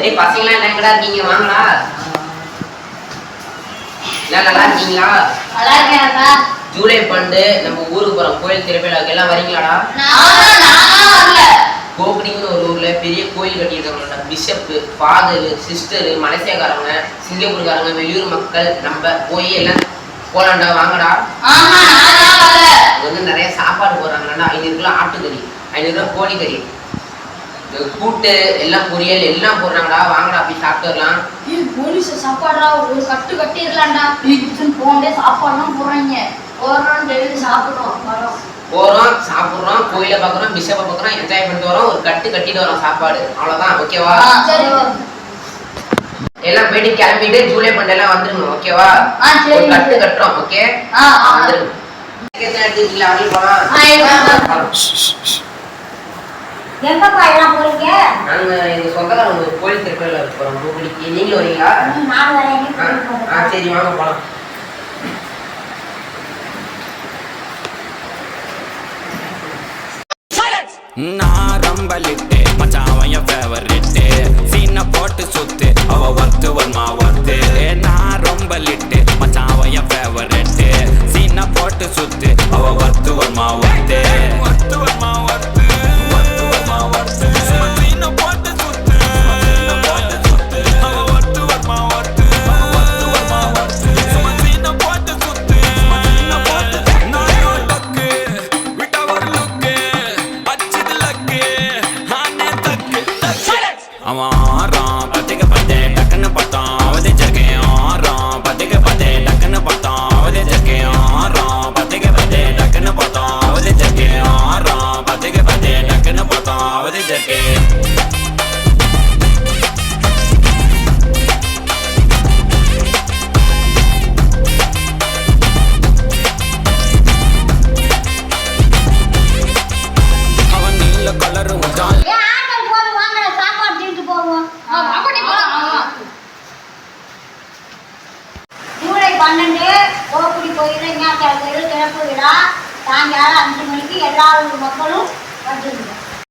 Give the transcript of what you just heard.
ஏய் பசங்களா எங்கடா இருக்கீங்க வாங்கடா. எல்லாம் நல்லா இருக்கீங்களா? நல்லா இருக்கேன்டா. ஜூலை 12 நம்ம ஊருக்கு போறோம் கோயில் திருவிழாக்கு எல்லாம் வரீங்களாடா? நான் வரல. கோகடின்னு ஒரு ஊர்ல பெரிய கோயில் கட்டியிருக்காங்கடா. பிஷப், ஃபாதர், சிஸ்டர், மலேசியாக்காரங்க, சிங்கப்பூர்காரங்க, வெளியூர் மக்கள் நம்ம போய் எல்லாம் போலாம்டா வாங்கடா. வந்து நிறைய சாப்பாடு போடுறாங்கடா. 500 கிலோ ஆட்டுக்கறி, 500 கிலோ கோழிக்கறி, கூட்டு எல்லாம் பொரியல் எல்லாம் போடுறாங்கடா. வாங்கடா போய் சாப்பிட்டு வரலாம். போலீஸ் சாப்பாடுறா ஒரு கட்டு கட்டிடலாம்டா. கிச்சன் போண்டே சாப்பாடுலாம் போடுறாங்க. போறோம் டெய்லி சாப்பிடுறோம் வரோம். போறோம் சாப்பிடுறோம் கோயிலை பார்க்குறோம் பிஷப்பை பார்க்குறோம் என்ஜாய் பண்ணிட்டு வரோம். ஒரு கட்டு கட்டிட்டு வரோம் சாப்பாடு அவ்வளோதான். ஓகேவா? எல்லாம் போயிட்டு கிளம்பிட்டு ஜூலை 12 எல்லாம் வந்துருங்க. ஓகேவா? ஒரு கட்டு கட்டுறோம். ஓகே வந்துருங்க. எடுத்துக்கிட்டீங்களா? அப்படியே போலாம். எங்கப்பா எல்லாம் போறீங்க? நாங்க எங்க சொந்தக்காரங்க ஒரு கோயில் திருவிழா போறோம் மூக்குடிக்கு. நீங்களும் வரீங்களா? நான் வரேன். சரி வாங்க போலாம். நான் ரொம்ப லிட்டு மச்சான் என் ஃபேவரிட்டு சீனை போட்டு சுத்து அவ ஒர்த்து வருமா ஒர்த்து. நான் ரொம்ப லிட்டு மச்சான் என் ஃபேவரிட்டு சீனை போட்டு சுத்து அவ ஒர்த்து வருமா ஒர்த்து. ஒர்த்து வருமா ஒர்த்து, ஒர்த்து வருமா ஒர்த்து. சீனை போட்டு சுத்து போட்டு சுத்து அவ ஒர்த்து வருமா ஒர்த்து, ஒர்த்து வருமா ஒர்த்து. சீனை போட்டு சுத்து போட்டு நான் லக்கு விட்ட ஒரு லுக்கு அவன் ஆறான் பத்திக்க பத்தே டக்குன்னு பார்த்தான் அவதே ஜர்க்கேன். ஆறான் பத்திக்க பத்தே டக்குன்னு பார்த்தான் அவதே ஜர்க்கேன். ஆறான் பத்திக்க பத்தே டக்குன்னு பார்த்தான் அவதே ஜர்க்கேன். ஆறான் பத்திக்க பத்தே டக்குன்னு பார்த்தான் அவதே ஜர்க்கேன். அவன் நீல கலரு உண்டான். ஜூலை 12 கோக்குடி கோயில திறப்பு விழா. சாயங்காலம் 5 மணிக்கு எல்லா மக்களும் வந்துருங்க.